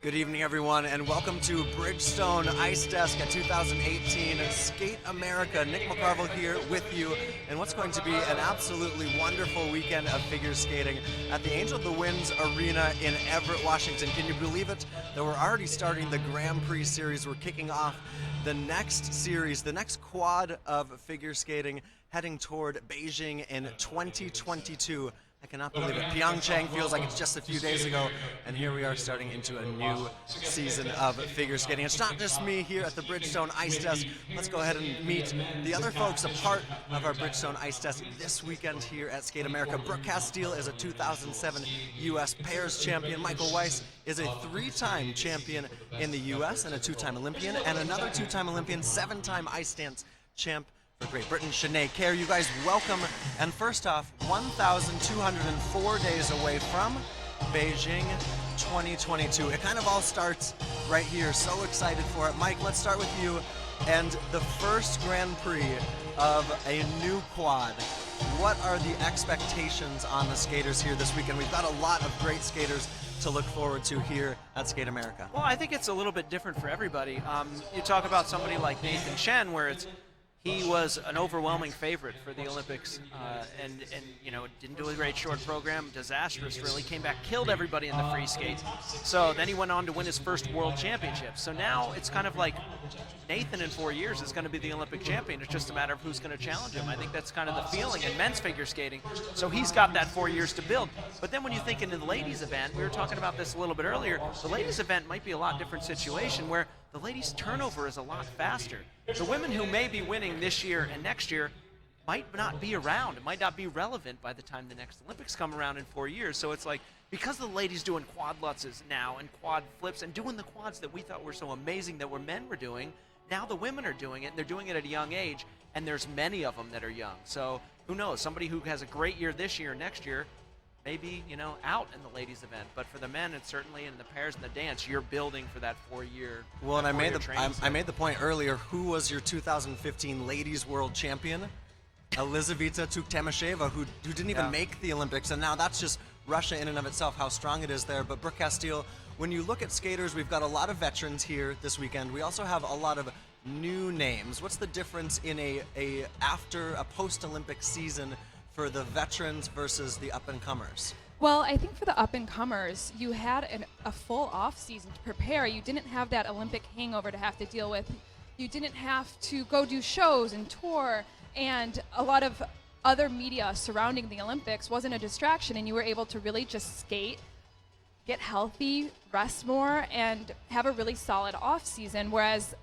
Good evening, everyone, and welcome to Bridgestone Ice Desk at 2018 Skate America. Nick McCarville here with you, and what's going to be an absolutely wonderful weekend of figure skating at the Angel of the Winds Arena in Everett, Washington. Can you believe it? That we're already starting the Grand Prix series. We're kicking off the next series, the next quad of figure skating, heading toward Beijing in 2022. I cannot believe it. Pyeongchang feels like it's just a few days ago, and here we are starting into a new season of figure skating. It's not just me here at the Bridgestone Ice Desk. Let's go ahead and meet the other folks a part of our Bridgestone Ice Desk this weekend here at Skate America. Brooke Castile is a 2007 U.S. Pairs champion. Michael Weiss is a three-time champion in the U.S. and a two-time Olympian, and another two-time Olympian, seven-time ice dance champ for Great Britain. Sinead Kerr, you guys welcome. And first off, 1,204 days away from Beijing 2022. It kind of all starts right here. So excited for it. Mike, let's start with you. And the first Grand Prix of a new quad. What are the expectations on the skaters here this weekend? We've got a lot of great skaters to look forward to here at Skate America. Well, I think it's a little bit different for everybody. You talk about somebody like Nathan Chen, where he was an overwhelming favorite for the Olympics, and you know, didn't do a great short program, disastrous really, came back, killed everybody in the free skate. So then he went on to win his first world championship. So now it's kind of like Nathan in 4 years is going to be the Olympic champion. It's just a matter of who's going to challenge him. I think that's kind of the feeling in men's figure skating. So he's got that 4 years to build. But then when you think into the ladies event, we were talking about this a little bit earlier, the ladies event might be a lot different situation where the ladies' turnover is a lot faster. The women who may be winning this year and next year might not be around. It might not be relevant by the time the next Olympics come around in 4 years. So it's like, because the ladies doing quad lutzes now and quad flips and doing the quads that we thought were so amazing that men were doing, now the women are doing it, and they're doing it at a young age, and there's many of them that are young. So who knows? Somebody who has a great year this year, next year, maybe, you know, out in the ladies event. But for the men, it's certainly in the pairs and the dance, you're building for that 4 year. Well, and I made the point earlier, who was your 2015 ladies world champion? Elizaveta Tuktamasheva, who didn't even make the Olympics, and now that's just Russia in and of itself, how strong it is there. But Brooke Castile, when you look at skaters, we've got a lot of veterans here this weekend. We also have a lot of new names. What's the difference in a post-Olympic season for the veterans versus the up-and-comers? Well, I think for the up-and-comers, you had a full off-season to prepare. You didn't have that Olympic hangover to have to deal with. You didn't have to go do shows and tour, and a lot of other media surrounding the Olympics wasn't a distraction, and you were able to really just skate, get healthy, rest more, and have a really solid off-season, whereas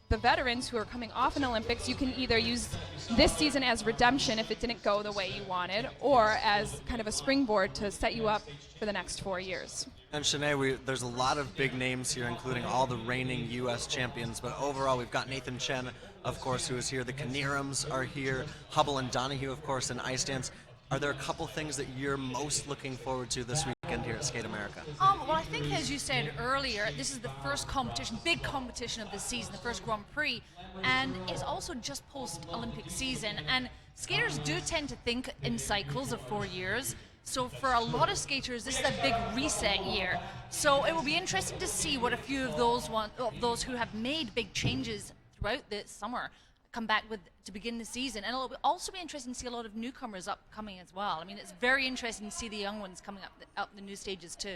the veterans who are coming off an Olympics, you can either use this season as redemption if it didn't go the way you wanted, or as kind of a springboard to set you up for the next 4 years. And Sinead, there's a lot of big names here, including all the reigning U.S. champions, but overall we've got Nathan Chen, of course, who is here. The Kanirams are here. Hubble and Donahue, of course, in ice dance. Are there a couple things that you're most looking forward to this weekend here at Skate America? Well, I think, as you said earlier, this is the first competition, big competition of the season, the first Grand Prix, and it's also just post-Olympic season. And skaters do tend to think in cycles of 4 years. So for a lot of skaters, this is a big reset year. So it will be interesting to see what a few of those who have made big changes throughout the summer come back with to begin the season. And it'll also be interesting to see a lot of newcomers upcoming as well. I mean, it's very interesting to see the young ones coming up the new stages too.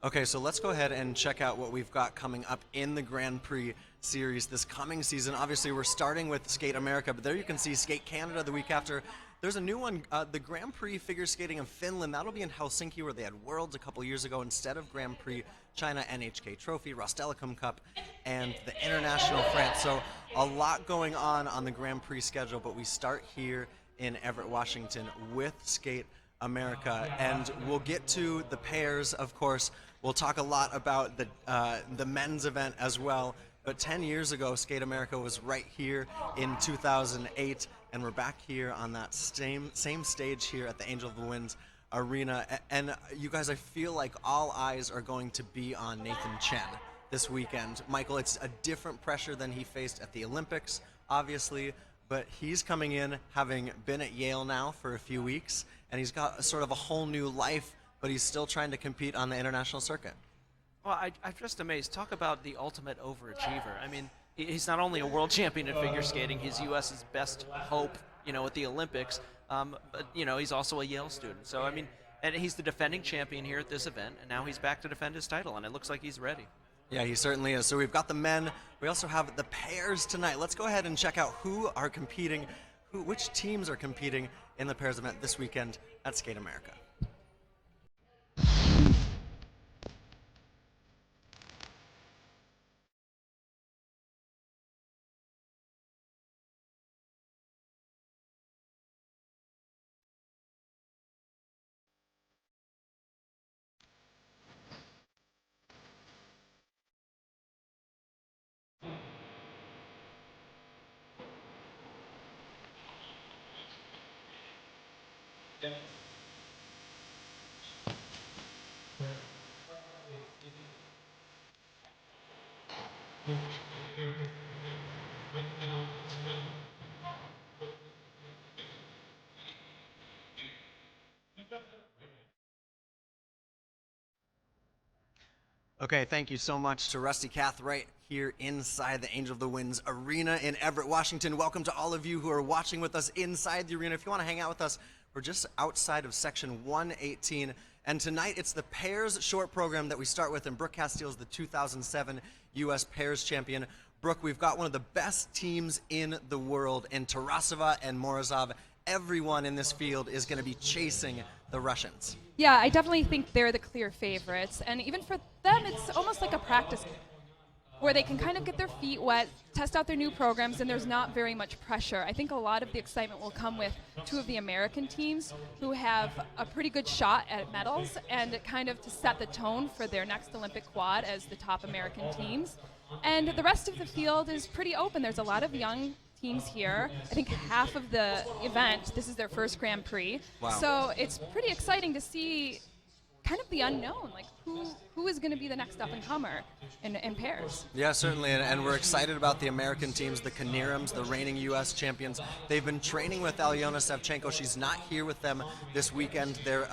Okay, so let's go ahead and check out what we've got coming up in the Grand Prix series this coming season. Obviously, we're starting with Skate America, but there you can see Skate Canada the week after. There's a new one, the Grand Prix figure skating in Finland. That'll be in Helsinki, where they had Worlds a couple years ago instead of Grand Prix. China NHK Trophy, Rostelecom Cup, and the International France. So a lot going on the Grand Prix schedule, but we start here in Everett, Washington with Skate America, and we'll get to the pairs, of course. We'll talk a lot about the men's event as well, but 10 years ago, Skate America was right here in 2008, and we're back here on that same stage here at the Angel of the Winds Arena. And you guys, I feel like all eyes are going to be on Nathan Chen this weekend. Michael, it's a different pressure than he faced at the Olympics, obviously, but he's coming in having been at Yale now for a few weeks, and he's got sort of a whole new life, but he's still trying to compete on the international circuit. Well, I'm just amazed. Talk about the ultimate overachiever. I mean, he's not only a world champion in figure skating, he's U.S.'s best hope, at the Olympics, but, he's also a Yale student. So, I mean, and he's the defending champion here at this event, and now he's back to defend his title, and it looks like he's ready. Yeah, he certainly is. So we've got the men. We also have the pairs tonight. Let's go ahead and check out who are competing, which teams are competing in the pairs event this weekend at Skate America. Okay, thank you so much to Rusty Kath right here inside the Angel of the Winds Arena in Everett, Washington. Welcome to all of you who are watching with us inside the arena. If you want to hang out with us, we're just outside of section 118. And tonight it's the pairs short program that we start with, and Brooke Castile's the 2007 U.S. pairs champion. Brooke, we've got one of the best teams in the world in Tarasova and Morozov. Everyone in this field is going to be chasing the Russians. Yeah, I definitely think they're the clear favorites. And even for them, it's almost like a practice where they can kind of get their feet wet, test out their new programs, and there's not very much pressure. I think a lot of the excitement will come with two of the American teams who have a pretty good shot at medals and kind of to set the tone for their next Olympic quad as the top American teams. And the rest of the field is pretty open. There's a lot of young teams here. I think half of the event, this is their first Grand Prix. Wow. So it's pretty exciting to see kind of the unknown, like who is going to be the next up-and-comer in pairs. Yeah, certainly, and we're excited about the American teams, the Kanirams, the reigning U.S. champions. They've been training with Alyona Savchenko. She's not here with them this weekend. Their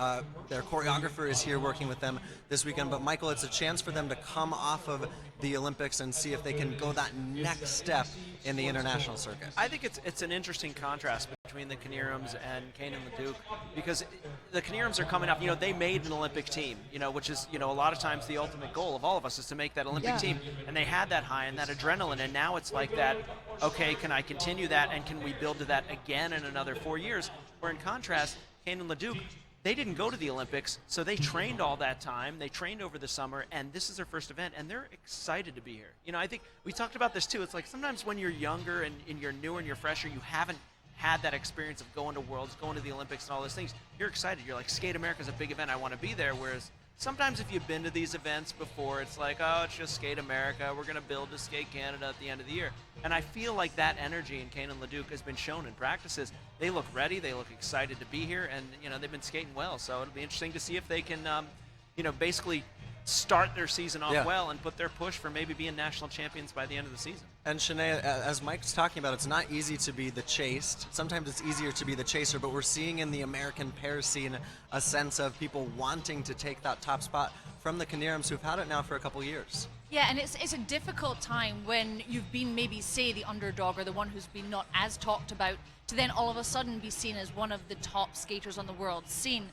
choreographer is here working with them this weekend. But, Michael, it's a chance for them to come off of the Olympics and see if they can go that next step in the international circuit. I think it's an interesting contrast between the Kanirams and Kane and Leduc, because the Kanirams are coming up. They made an Olympic team, which is, a lot of times the ultimate goal of all of us is to make that Olympic team. And they had that high and that adrenaline, and now it's like that, okay, can I continue that, and can we build to that again in another 4 years? Where in contrast, Kane and Leduc, they didn't go to the Olympics, so they trained all that time. They trained over the summer, and this is their first event, and they're excited to be here. I think we talked about this too. It's like sometimes when you're younger and you're newer and you're fresher, you haven't had that experience of going to Worlds, going to the Olympics and all those things. You're excited. You're like, Skate America's a big event. I want to be there. Whereas sometimes if you've been to these events before, it's like, oh, it's just Skate America. We're going to build to Skate Canada at the end of the year. And I feel like that energy in Kane and Leduc has been shown in practices. They look ready. They look excited to be here. And, they've been skating well. So it'll be interesting to see if they can, basically start their season off well and put their push for maybe being national champions by the end of the season. And Shanae, as Mike's talking about, it's not easy to be the chased. Sometimes it's easier to be the chaser, but we're seeing in the American pair scene a sense of people wanting to take that top spot from the Kanirams, who've had it now for a couple years. Yeah, and it's a difficult time when you've been maybe, say, the underdog or the one who's been not as talked about, to then all of a sudden be seen as one of the top skaters on the world scene.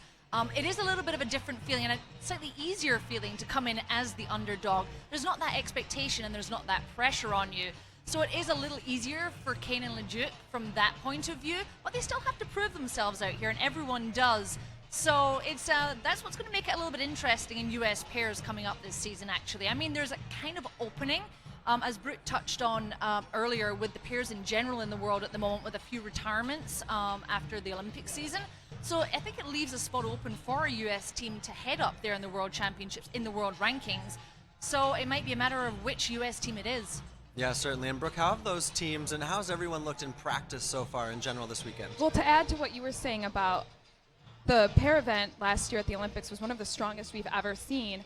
It is a little bit of a different feeling and a slightly easier feeling to come in as the underdog. There's not that expectation and there's not that pressure on you. So it is a little easier for Kane and Leduc from that point of view, but they still have to prove themselves out here, and everyone does. So it's that's what's going to make it a little bit interesting in US pairs coming up this season, actually. I mean, there's a kind of opening, as Brooke touched on earlier, with the pairs in general in the world at the moment, with a few retirements after the Olympic season. So I think it leaves a spot open for a US team to head up there in the World Championships, in the world rankings. So it might be a matter of which US team it is. Yeah, certainly. And Brooke, how have those teams and how's everyone looked in practice so far in general this weekend? Well, to add to what you were saying about the pair event last year at the Olympics was one of the strongest we've ever seen.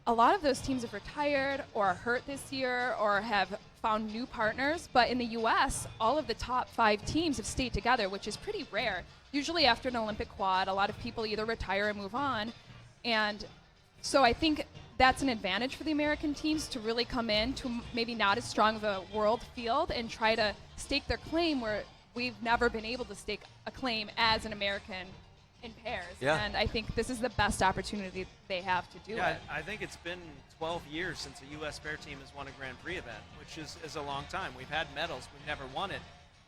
A lot of those teams have retired or are hurt this year or have found new partners, but in the US, all of the top 5 teams have stayed together, which is pretty rare. Usually after an Olympic quad, a lot of people either retire or move on. And so I think that's an advantage for the American teams to really come in to maybe not as strong of a world field and try to stake their claim where we've never been able to stake a claim as an American in pairs. Yeah. And I think this is the best opportunity they have to do it. I think it's been 12 years since a U.S. pair team has won a Grand Prix event, which is a long time. We've had medals, we've never won it.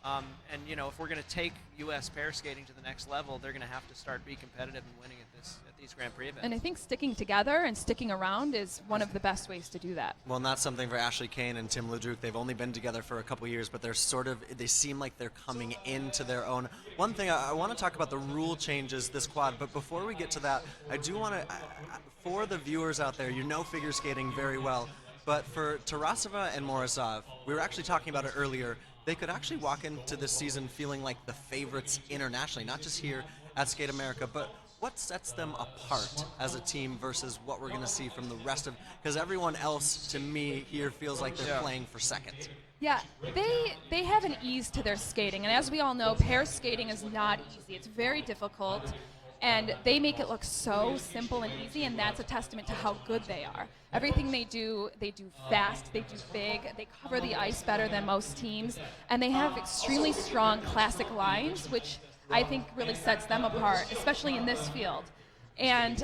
And if we're going to take U.S. pair skating to the next level, they're going to have to start being competitive and winning at these Grand Prix events. And I think sticking together and sticking around is one of the best ways to do that. Well, and that's something for Ashley Kane and Tim LeDuc. They've only been together for a couple years, but they seem like they're coming into their own. One thing, I want to talk about the rule changes this quad, but before we get to that, I do want to, for the viewers out there, figure skating very well, but for Tarasova and Morozov, we were actually talking about it earlier, they could actually walk into this season feeling like the favorites internationally, not just here at Skate America, but what sets them apart as a team versus what we're going to see from the rest of, because everyone else to me here feels like they're playing for second. Yeah, they have an ease to their skating, and as we all know, pair skating is not easy. It's very difficult, and they make it look so simple and easy, and that's a testament to how good they are. Everything they do fast, they do big, they cover the ice better than most teams, and they have extremely strong classic lines, which I think really sets them apart, especially in this field. And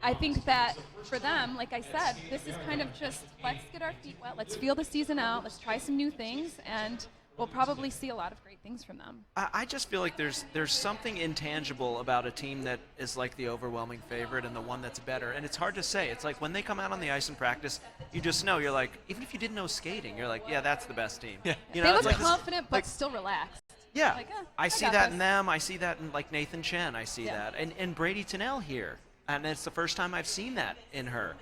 I think that for them, like I said, this is kind of just, let's get our feet wet, let's feel the season out, let's try some new things, and we'll probably see a lot of great things from them. I just feel like there's something intangible about a team that is like the overwhelming favorite and the one that's better. And it's hard to say. It's like when they come out on the ice in practice, you just know. You're like, even if you didn't know skating, you're like, yeah, that's the best team. Yeah. You They know, look it's like confident but still relaxed. Yeah, Like, I see got that this. in them. I see that in like Nathan Chen. I see Yeah. that, and Brady Tennell here, and it's the first time I've seen that in her.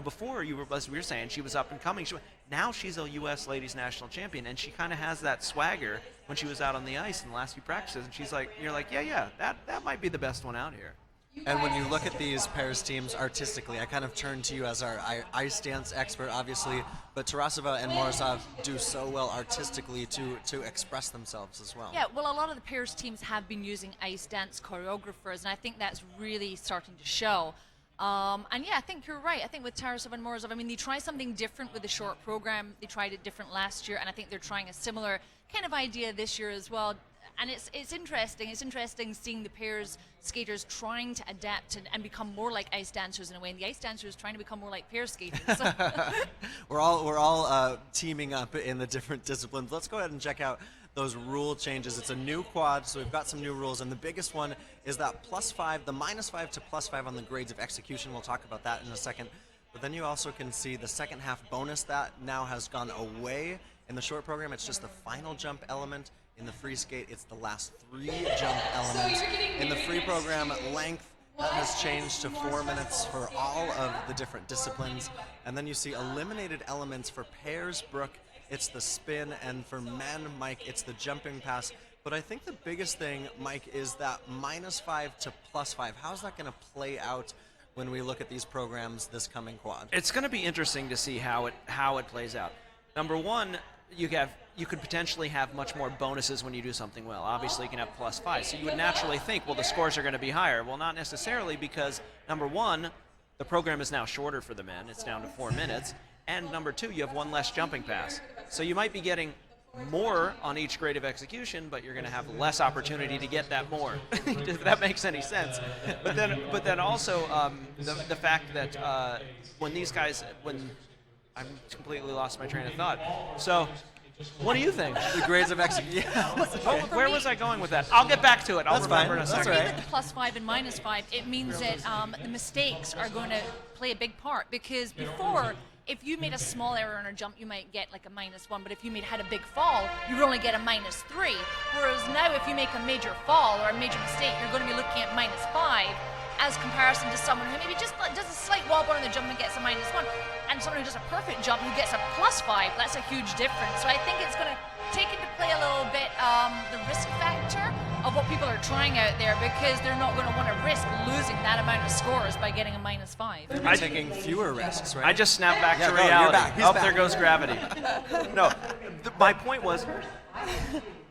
Before as we were saying, she was up and coming. Now she's a U.S. Ladies National Champion, and she kind of has that swagger when she was out on the ice in the last few practices. And you're like, yeah, that might be the best one out here. And when you look at these pairs teams artistically, I kind of turn to you as our ice dance expert, obviously, but Tarasova and Morozov do so well artistically to express themselves as well. Yeah, well, a lot of the pairs teams have been using ice dance choreographers, and I think that's really starting to show. And yeah, I think you're right. I think with Tarasov and Morozov, they try something different with the short program. They tried it different last year, and I think they're trying a similar kind of idea this year as well. And it's interesting. It's interesting seeing the pairs skaters trying to adapt and become more like ice dancers in a way, and the ice dancers trying to become more like pair skaters. We're all teaming up in the different disciplines. Let's go ahead and check out those rule changes. It's a new quad, so we've got some new rules, and the biggest one is that +5, the -5 to +5 on the grades of execution. We'll talk about that in a second. But then you also can see the second half bonus that now has gone away. In the short program, it's just the final jump element. In the free skate, it's the last 3 jump elements. In the free program, length that has changed to 4 minutes for all of the different disciplines. And then you see eliminated elements for pairs, Brooke, it's the spin, and for men, Mike, it's the jumping pass. But I think the biggest thing, Mike, is that -5 to +5. How's that going to play out when we look at these programs this coming quad? It's going to be interesting to see how it plays out. Number one, you could potentially have much more bonuses when you do something well. Obviously, you can have +5, so you would naturally think, well, the scores are going to be higher. Well, not necessarily, because number one, the program is now shorter for the men. It's down to 4 minutes. And number two, you have one less jumping pass. So you might be getting more on each grade of execution, but you're going to have less opportunity to get that more, if that makes any sense. But then also the fact that when I've completely lost my train of thought. So, what do you think? The grades of execution. Where was I going with that? I'll get back to it. I'll That's remember fine. in a That's second. all right. With the +5 and -5, it means that the mistakes are going to play a big part, because before, if you made a small error on a jump, you might get like a -1, but if you had a big fall, you would only get a -3. Whereas now, if you make a major fall or a major mistake, you're going to be looking at -5 as comparison to someone who maybe just does a slight wobble on the jump and gets a -1, and someone who does a perfect jump who gets a +5. That's a huge difference. So I think it's going to take into play a little bit the risk factor of what people are trying out there, because they're not going to want to risk losing that amount of scores by getting a -5. You're taking fewer risks, right? I just snapped back Yeah, to go, you're reality. back. He's Oh, back. there goes gravity. No, my point was.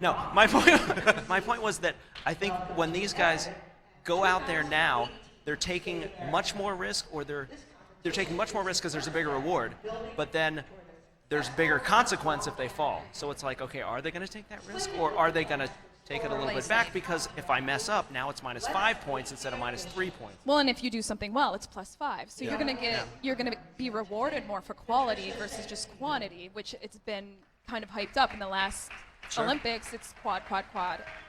No, my point was that I think when these guys go out there now, they're taking much more risk, or they're they're taking much more risk because there's a bigger reward, but then there's bigger consequence if they fall. So it's like, okay, are they going to take that risk, or are they going to take it a little bit back? Because if I mess up, now it's -5 points instead of -3 points. Well, and if you do something well, it's +5. So you're gonna be rewarded more for quality versus just quantity, which it's been kind of hyped up in the last Olympics. It's quad.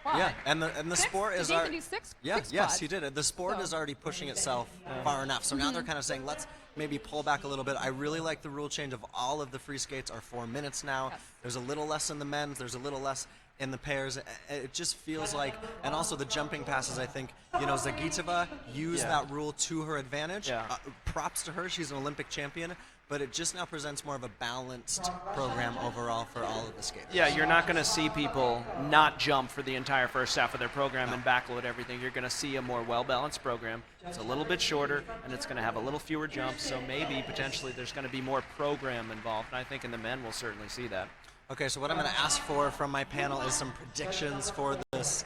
Yeah, and the sport is Nathan do six? Yeah, Six yes, quads. he did it. The sport is already pushing itself far enough. So now they're kind of saying, let's maybe pull back a little bit. I really like the rule change of all of the free skates are 4 minutes now. Yes. There's a little less in the men's. There's a little less in the pairs. It just feels like, and also the jumping passes, I think, Zagitova used that rule to her advantage. Yeah. Props to her. She's an Olympic champion. But it just now presents more of a balanced program overall for all of the skaters. Yeah, you're not going to see people not jump for the entire first half of their program and backload everything. You're going to see a more well-balanced program. It's a little bit shorter, and it's going to have a little fewer jumps, so maybe potentially there's going to be more program involved, and I think in the men we'll certainly see that. Okay, so what I'm going to ask for from my panel is some predictions for this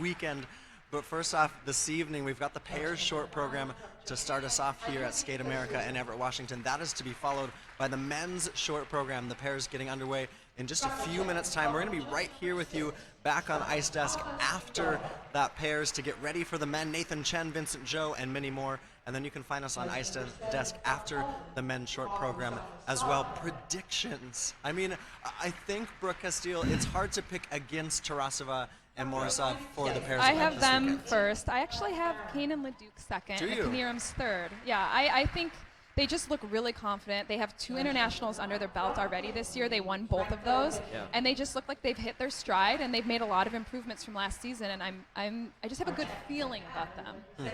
weekend. But first off, this evening we've got the pairs short program to start us off here at Skate America in Everett, Washington. That is to be followed by the men's short program. The pairs getting underway in just a few minutes' time. We're going to be right here with you back on Ice Desk after that pairs to get ready for the men. Nathan Chen, Vincent Zhou, and many more. And then you can find us on Ice Desk after the men's short program as well. Predictions. I mean, I think, Brooke Castile, it's hard to pick against Tarasova and Morozov for the pairs. I event have this them weekend. first. I actually have Kane and Leduc second, Do and you? Knierim's third. Yeah, I think they just look really confident. They have 2 internationals under their belt already this year. They won both of those, and they just look like they've hit their stride, and they've made a lot of improvements from last season. And I just have a good feeling about them.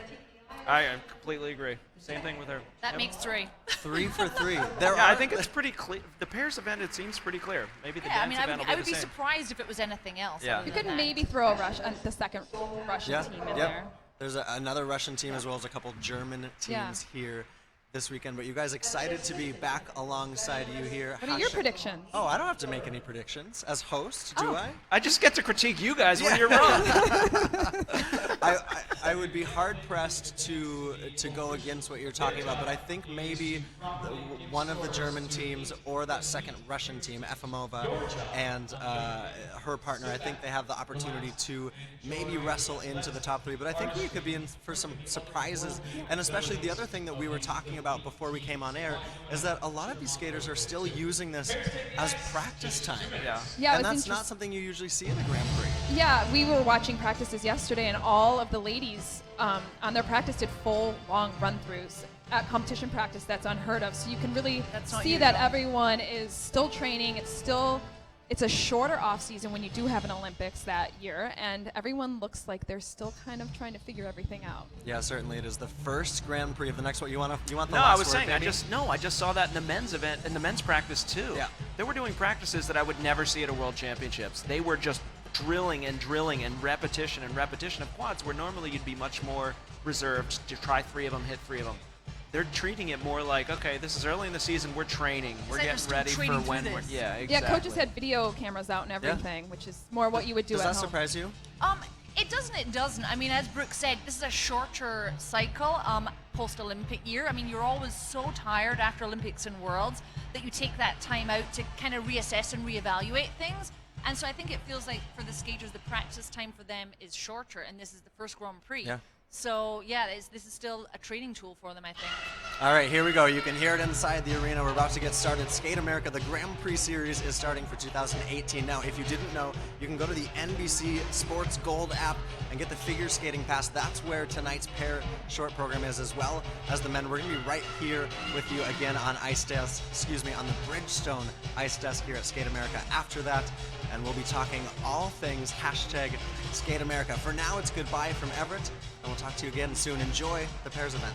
I completely agree. Same thing with her. That makes 3. 3 for 3. I think it's pretty clear. The pairs event, it seems pretty clear. Maybe the Yeah, I dance mean, event will I be would the be same. surprised if it was anything else. Yeah. other You than could that. maybe throw the second Russian team in there. There's another Russian team as well as a couple German teams here this weekend. But you guys excited to be back alongside you here. What are your predictions? Oh, I don't have to make any predictions as host, do I? I just get to critique you guys when you're wrong. I would be hard pressed to go against what you're talking about, but I think maybe one of the German teams or that second Russian team, Efimova, and her partner, I think they have the opportunity to maybe wrestle into the top 3. But I think we could be in for some surprises, and especially the other thing that we were talking about before we came on air is that a lot of these skaters are still using this as practice time. Yeah, it And was that's not something you usually see in the Grand Prix. Yeah, we were watching practices yesterday, and all of the ladies on their practice did full, long run-throughs. At competition practice, that's unheard of. So you can really see that everyone is still training. It's a shorter off season when you do have an Olympics that year, and everyone looks like they're still kind of trying to figure everything out. Yeah, certainly it is the first Grand Prix of the next one. You want the No, last I was word, saying, baby? I just saw that in the men's event, in the men's practice too. Yeah. They were doing practices that I would never see at a World Championships. They were just drilling and repetition of quads, where normally you'd be much more reserved to try 3 of them, hit 3 of them. They're treating it more like, okay, this is early in the season, we're training, we're like they're getting still ready for training through when we're, this. yeah, exactly. Yeah, coaches had video cameras out and everything, which is more what you would do Does at that home. surprise you? It doesn't. I mean, as Brooke said, this is a shorter cycle post-Olympic year. I mean, you're always so tired after Olympics and Worlds that you take that time out to kind of reassess and reevaluate things. And so I think it feels like for the skaters, the practice time for them is shorter, and this is the first Grand Prix. Yeah. So, yeah, this is still a training tool for them, I think. All right, here we go. You can hear it inside the arena. We're about to get started. Skate America, the Grand Prix Series is starting for 2018. Now, if you didn't know, you can go to the NBC Sports Gold app and get the figure skating pass. That's where tonight's pair short program is, as well as the men. We're going to be right here with you again on Ice Desk, on the Bridgestone Ice Desk here at Skate America after that. And we'll be talking all things #Skate America. For now, it's goodbye from Everett, and we'll talk to you again soon. Enjoy the pairs event.